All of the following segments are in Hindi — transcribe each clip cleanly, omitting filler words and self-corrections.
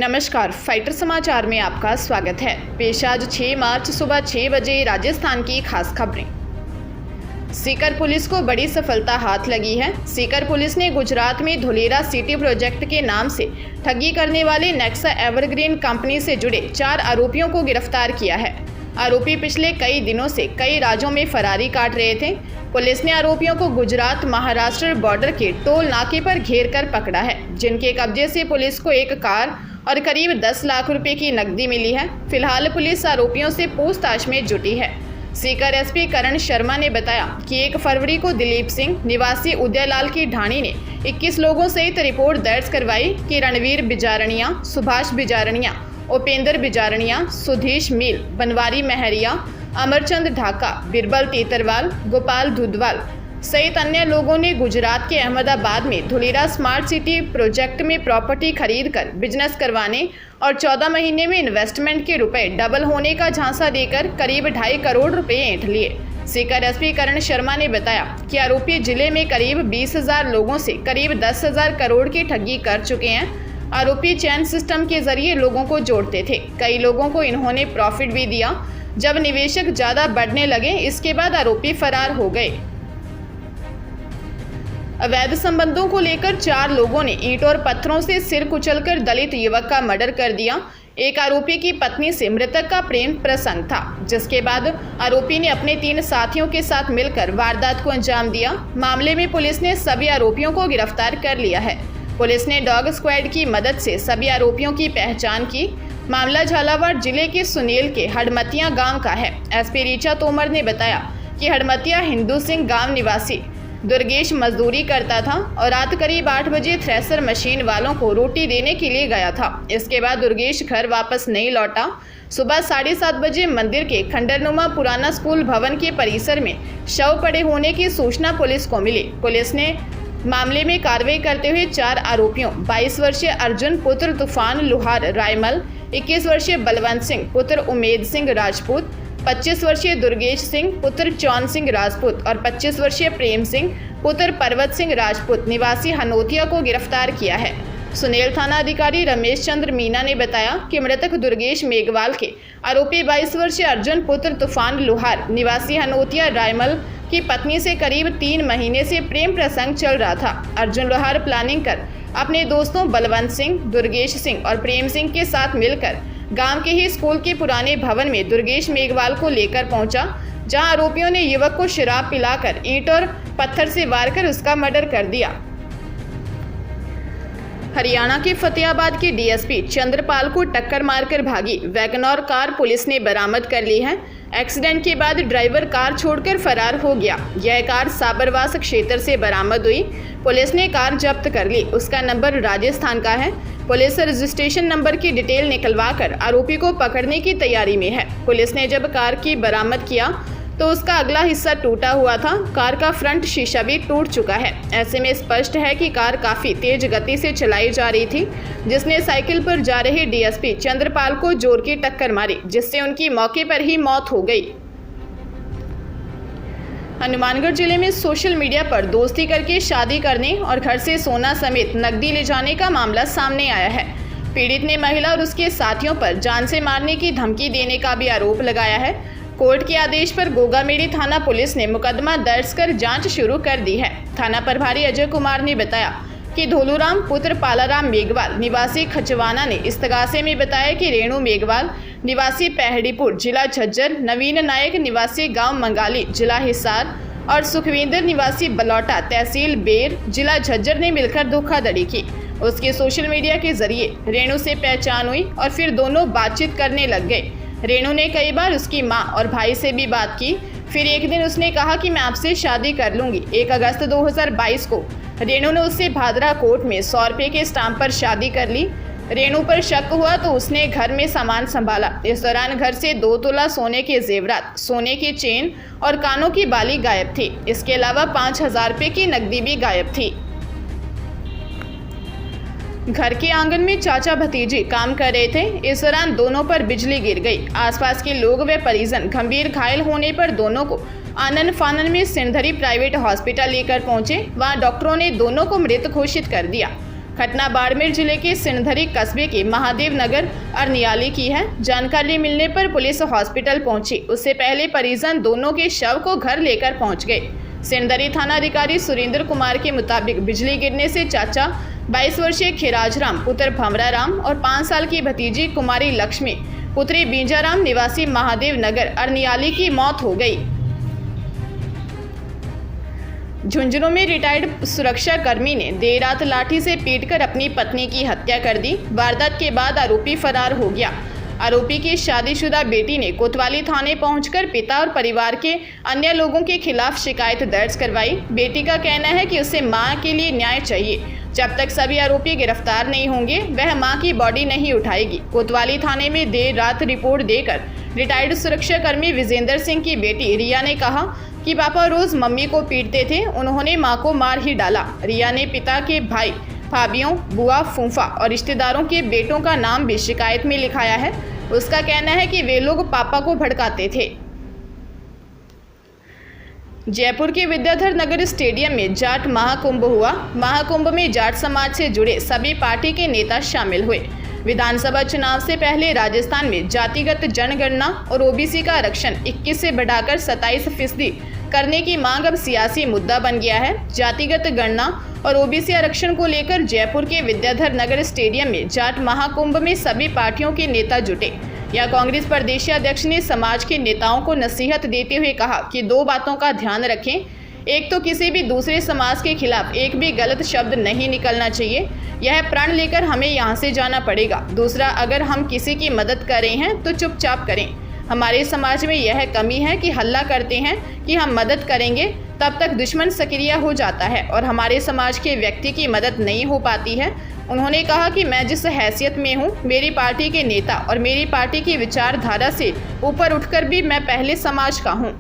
नमस्कार, फाइटर समाचार में आपका स्वागत है। पेश आज 6 मार्च सुबह 6 बजे राजस्थान की खास खबरें। सीकर पुलिस को बड़ी सफलता हाथ लगी है। सीकर पुलिस ने गुजरात में धुलेरा सिटी प्रोजेक्ट के नाम से ठगी करने वाले नेक्सा एवरग्रीन कंपनी से जुड़े 4 आरोपियों को गिरफ्तार किया है। आरोपी पिछले कई दिनों से कई राज्यों में फरारी काट रहे थे। पुलिस ने आरोपियों को गुजरात महाराष्ट्र बॉर्डर के टोल नाके पर घेर कर पकड़ा है, जिनके कब्जे से पुलिस को एक कार और करीब 10 लाख रुपए की नकदी मिली है। फिलहाल पुलिस आरोपियों से पूछताछ में जुटी है। सीकर एसपी करण शर्मा ने बताया कि 1 फरवरी को दिलीप सिंह निवासी उदयलाल की ढाणी ने 21 लोगों सहित रिपोर्ट दर्ज करवाई कि रणवीर बिजारणिया, सुभाष बिजारणिया, उपेंद्र बिजारणिया, सुधीश मील, बनवारी महरिया, अमरचंद ढाका, बिरबल तेतरवाल, गोपाल दुधवाल सहित अन्य लोगों ने गुजरात के अहमदाबाद में धुलेरा स्मार्ट सिटी प्रोजेक्ट में प्रॉपर्टी खरीदकर बिजनेस करवाने और 14 महीने में इन्वेस्टमेंट के रुपए डबल होने का झांसा देकर करीब 2.5 करोड़ रुपए ऐंठ लिए। सीकर एसपी करण शर्मा ने बताया कि आरोपी जिले में करीब 20,000 लोगों से करीब 10,000 करोड़ की ठगी कर चुके हैं। आरोपी चैन सिस्टम के जरिए लोगों को जोड़ते थे। कई लोगों को इन्होंने प्रॉफिट भी दिया। जब निवेशक ज्यादा बढ़ने लगे, इसके बाद आरोपी फरार हो गए। अवैध संबंधों को लेकर 4 लोगों ने ईंट और पत्थरों से सिर कुचलकर दलित युवक का मर्डर कर दिया। एक आरोपी की पत्नी से मृतक का प्रेम प्रसंग था, जिसके बाद आरोपी ने अपने 3 साथियों के साथ मिलकर वारदात को अंजाम दिया। मामले में पुलिस ने सभी आरोपियों को गिरफ्तार कर लिया है। पुलिस ने डॉग स्क्वाड की मदद से सभी आरोपियों की पहचान की। मामला झालावाड़ जिले के सुनील के हडमतिया गांव का है। एसपी ऋचा तोमर ने बताया कि हडमतिया हिंदू सिंह गांव निवासी दुर्गेश मजदूरी करता था और रात करीब 8 बजे थ्रेसर मशीन वालों को रोटी देने के लिए गया था। इसके बाद दुर्गेश घर वापस नहीं लौटा। सुबह 7:30 बजे मंदिर के खंडरनुमा पुराना स्कूल भवन के परिसर में शव पड़े होने की सूचना पुलिस को मिली। पुलिस ने मामले में कार्रवाई करते हुए 4 आरोपियों 22 वर्षीय अर्जुन पुत्र तूफान लुहार रायमल, 21 वर्षीय बलवंत सिंह पुत्र उमेद सिंह राजपूत, 25 वर्षीय दुर्गेश सिंह पुत्र चौन सिंह राजपूत और 25 वर्षीय प्रेम सिंह पुत्र पर्वत सिंह राजपूत निवासी हनोतिया को गिरफ्तार किया है। सुनील थाना अधिकारी रमेश चंद्र मीना ने बताया कि मृतक दुर्गेश मेघवाल के आरोपी 22 वर्षीय अर्जुन पुत्र तूफान लुहार निवासी हनोतिया रायमल की पत्नी से करीब 3 महीने से प्रेम प्रसंग चल रहा था। अर्जुन लोहार प्लानिंग कर अपने दोस्तों बलवंत सिंह, दुर्गेश सिंह और प्रेम सिंह के साथ मिलकर गांव के ही स्कूल के पुराने भवन में दुर्गेश मेघवाल को लेकर पहुंचा, जहां आरोपियों ने युवक को शराब पिलाकर ईंट और पत्थर से वार कर उसका मर्डर कर दिया। हरियाणा के फतेहाबाद के डीएसपी चंद्रपाल को टक्कर मारकर भागी वैगनआर कार पुलिस ने बरामद कर ली है। एक्सीडेंट के बाद ड्राइवर कार छोड़कर फरार हो गया। यह कार साबरवास क्षेत्र से बरामद हुई। पुलिस ने कार जब्त कर ली। उसका नंबर राजस्थान का है। पुलिस रजिस्ट्रेशन नंबर की डिटेल निकलवाकर आरोपी को पकड़ने की तैयारी में है। पुलिस ने जब कार की बरामद किया तो उसका अगला हिस्सा टूटा हुआ था। कार का फ्रंट शीशा भी टूट चुका है। ऐसे में स्पष्ट है कि कार काफी तेज गति से चलाई जा रही थी, जिसने साइकिल पर जा रहे डीएसपी चंद्रपाल को जोर की टक्कर मारी, जिससे उनकी मौके पर ही मौत हो गई। हनुमानगढ़ जिले में सोशल मीडिया पर दोस्ती करके शादी करने और घर से सोना समेत नकदी ले जाने का मामला सामने आया है। पीड़ित ने महिला और उसके साथियों पर जान से मारने की धमकी देने का भी आरोप लगाया है। कोर्ट के आदेश पर गोगामेड़ी थाना पुलिस ने मुकदमा दर्ज कर जांच शुरू कर दी है। थाना प्रभारी अजय कुमार ने बताया कि धोलूराम पुत्र पालाराम मेघवाल निवासी खचवाना ने इस्तगासे में बताया कि रेणु मेघवाल निवासी पहड़ीपुर जिला झज्जर, नवीन नायक निवासी गांव मंगाली जिला हिसार और सुखविंदर निवासी बलौटा तहसील बेर जिला झज्जर ने मिलकर धोखाधड़ी की। उसके सोशल मीडिया के जरिए रेणु से पहचान हुई और फिर दोनों बातचीत करने लग गए। रेणु ने कई बार उसकी मां और भाई से भी बात की। फिर एक दिन उसने कहा कि मैं आपसे शादी कर लूंगी। 1 अगस्त 2022 को रेणु ने उससे भादरा कोर्ट में 100 रुपये के स्टाम्प पर शादी कर ली। रेणु पर शक हुआ तो उसने घर में सामान संभाला। इस दौरान घर से 2 तोला सोने के जेवरात, सोने की चेन और कानों की बाली गायब थी। इसके अलावा 5,000 रुपये की नकदी भी गायब थी। घर के आंगन में चाचा भतीजे काम कर रहे थे। इस दौरान दोनों पर बिजली गिर गई। आसपास के लोग व परिजन गंभीर घायल होने पर दोनों को आनन फानन में सिंधरी प्राइवेट हॉस्पिटल लेकर पहुंचे। वहां डॉक्टरों ने दोनों को मृत घोषित कर दिया। घटना बाड़मेर जिले के सिणधरी कस्बे के महादेव नगर अरनियाली की है। जानकारी मिलने पर पुलिस हॉस्पिटल पहुंची। उससे पहले परिजन दोनों के शव को घर लेकर पहुंच गए। सिणधरी थाना अधिकारी सुरेंद्र कुमार के मुताबिक बिजली गिरने से चाचा 22 वर्षीय खिराजराम पुत्र भंवराराम और 5 साल की भतीजी कुमारी लक्ष्मी पुत्री बीजाराम निवासी महादेव नगर अरनियाली की मौत हो गई। झुंझुनू में रिटायर्ड सुरक्षा कर्मी ने देर रात लाठी से पीटकर अपनी पत्नी की हत्या कर दी। वारदात के बाद आरोपी फरार हो गया। आरोपी की शादीशुदा बेटी ने कोतवाली थाने पहुंचकर पिता और परिवार के अन्य लोगों के खिलाफ शिकायत दर्ज करवाई। बेटी का कहना है कि उसे मां के लिए न्याय चाहिए। जब तक सभी आरोपी गिरफ्तार नहीं होंगे वह मां की बॉडी नहीं उठाएगी। कोतवाली थाने में देर रात रिपोर्ट देकर रिटायर्ड सुरक्षाकर्मी विजेंद्र सिंह की बेटी रिया ने कहा कि पापा रोज मम्मी को पीटते थे, उन्होंने मां को मार ही डाला। रिया ने पिता के भाई, भाभियों, बुआ, फूफा और रिश्तेदारों के बेटों का नाम भी शिकायत में लिखाया है। उसका कहना है कि वे लोग पापा को भड़काते थे। जयपुर के विद्याधर नगर स्टेडियम में जाट महाकुंभ हुआ। महाकुंभ में जाट समाज से जुड़े सभी पार्टी के नेता शामिल हुए। विधानसभा चुनाव से पहले राजस्थान में जातिगत जनगणना और ओबीसी का आरक्षण 21 से बढ़ाकर 27% करने की मांग अब सियासी मुद्दा बन गया है। जातिगत गणना और ओबीसी आरक्षण को लेकर जयपुर के विद्याधर नगर स्टेडियम में जाट महाकुंभ में सभी पार्टियों के नेता जुटे। यह कांग्रेस प्रदेश अध्यक्ष ने समाज के नेताओं को नसीहत देते हुए कहा कि 2 बातों का ध्यान रखें। एक तो किसी भी दूसरे समाज के खिलाफ एक भी गलत शब्द नहीं निकलना चाहिए। यह प्रण लेकर हमें यहाँ से जाना पड़ेगा। दूसरा, अगर हम किसी की मदद कर रहे हैं तो चुपचाप करें। हमारे समाज में यह कमी है कि हल्ला करते हैं कि हम मदद करेंगे, तब तक दुश्मन सक्रिय हो जाता है और हमारे समाज के व्यक्ति की मदद नहीं हो पाती है। उन्होंने कहा कि मैं जिस हैसियत में हूँ, मेरी पार्टी के नेता और मेरी पार्टी की विचारधारा से ऊपर उठकर भी मैं पहले समाज का हूँ।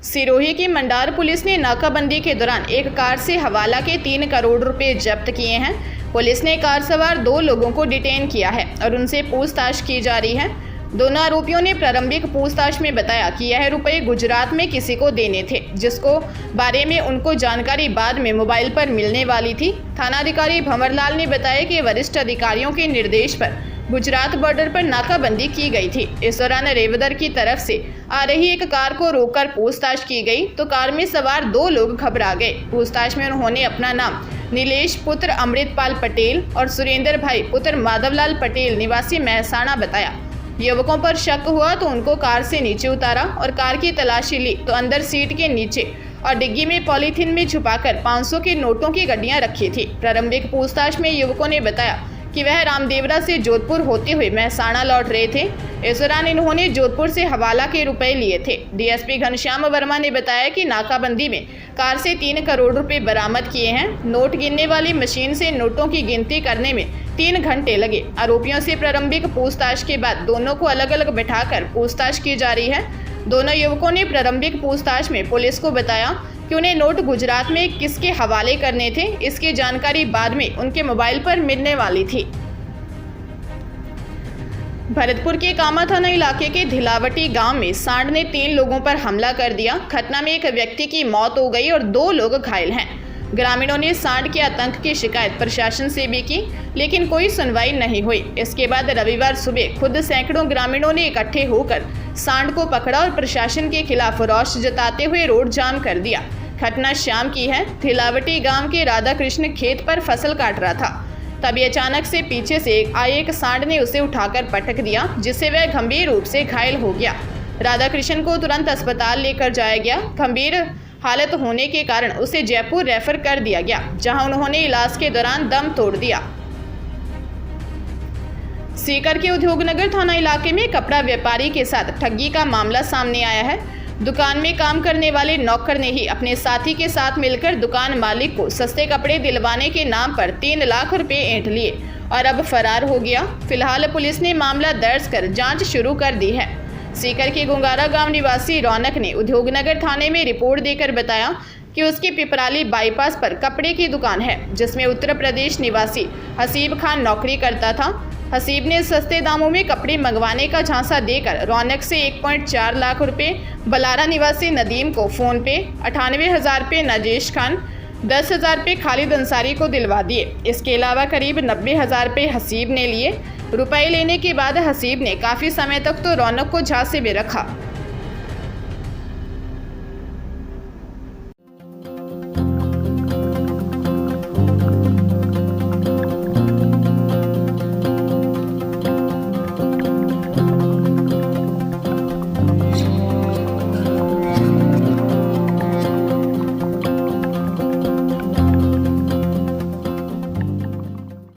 सिरोही की मंडार पुलिस ने नाकाबंदी के दौरान एक कार से हवाला के 3 करोड़ रुपए जब्त किए हैं। पुलिस ने कार सवार 2 लोगों को डिटेन किया है और उनसे पूछताछ की जा रही है। दोनों आरोपियों ने प्रारंभिक पूछताछ में बताया कि यह रुपए गुजरात में किसी को देने थे, जिसको बारे में उनको जानकारी बाद में मोबाइल पर मिलने वाली थी। थानाधिकारी भंवरलाल ने बताया कि वरिष्ठ अधिकारियों के निर्देश पर गुजरात बॉर्डर पर नाकाबंदी की गई थी। इस दौरान रेवदर की तरफ से आ रही एक कार को रोककर पूछताछ की गई तो कार में सवार 2 लोग घबरा गए। पूछताछ में उन्होंने अपना नाम नीलेश पुत्र अमृतपाल पटेल और सुरेंद्र भाई पुत्र माधवलाल पटेल निवासी महसाणा बताया। युवकों पर शक हुआ तो उनको कार से नीचे उतारा और कार की तलाशी ली तो अंदर सीट के नीचे और डिग्गी में पॉलीथीन में छुपाकर 500 के नोटों की गड्डियां रखी थी। प्रारंभिक पूछताछ में युवकों ने बताया कि वह रामदेवरा से जोधपुर होते हुए महसाणा लौट रहे थे। इस दौरान इन्होंने जोधपुर से हवाला के रुपए लिए थे। डीएसपी घनश्याम वर्मा ने बताया कि नाकाबंदी में कार से 3 करोड़ रुपए बरामद किए हैं। नोट गिनने वाली मशीन से नोटों की गिनती करने में 3 घंटे लगे। आरोपियों से प्रारंभिक पूछताछ के बाद दोनों को अलग अलग बैठाकर पूछताछ की जा रही है। दोनों युवकों ने प्रारंभिक पूछताछ में पुलिस को बताया कि उन्हें नोट गुजरात में किसके हवाले करने थे। इसकी जानकारी बाद में उनके मोबाइल पर मिलने वाली थी। भरतपुर के कामा थाना इलाके के धिलावटी गांव में सांड ने 3 लोगों पर हमला कर दिया। घटना में एक व्यक्ति की मौत हो गई और 2 लोग घायल हैं। ग्रामीणों ने सांड के आतंक की शिकायत प्रशासन से भी की, लेकिन कोई सुनवाई नहीं हुई। इसके बाद रविवार सुबह खुद सैकड़ों ग्रामीणों ने इकट्ठे होकर सांड को पकड़ा और प्रशासन के खिलाफ रोष जताते हुए रोड जाम कर दिया। घटना शाम की है। धिलावटी गांव के राधा कृष्ण खेत पर फसल काट रहा था, तभी अचानक से पीछे से आए एक सांड ने उसे उठाकर पटक दिया, जिससे वह गंभीर रूप से घायल हो गया। राधा कृष्ण को तुरंत अस्पताल लेकर जाया गया। गंभीर हालत होने के कारण उसे जयपुर रेफर कर दिया गया, जहां उन्होंने इलाज के दौरान दम तोड़ दिया। सीकर के उद्योगनगर थाना इलाके में कपड़ा व्यापारी के साथ ठगी का मामला सामने आया है। दुकान में काम करने वाले नौकर ने ही अपने साथी के साथ मिलकर दुकान मालिक को सस्ते कपड़े दिलवाने के नाम पर 3 लाख रुपए ऐंठ लिए और अब फरार हो गया। फिलहाल पुलिस ने मामला दर्ज कर जांच शुरू कर दी है। सीकर के गुंगारा गांव निवासी रौनक ने उद्योगनगर थाने में रिपोर्ट देकर बताया कि उसकी पिपराली बाईपास पर कपड़े की दुकान है, जिसमें उत्तर प्रदेश निवासी हसीब खान नौकरी करता था। हसीब ने सस्ते दामों में कपड़े मंगवाने का झांसा देकर रौनक से 1.4 लाख रुपए, बलारा निवासी नदीम को फ़ोन पे 98,000 रुपये, नजेश खान 10,000 रुपये खालिद अंसारी को दिलवा दिए। इसके अलावा करीब 90,000 रुपये हसीब ने लिए। रुपए लेने के बाद हसीब ने काफ़ी समय तक तो रौनक को झांसे में रखा।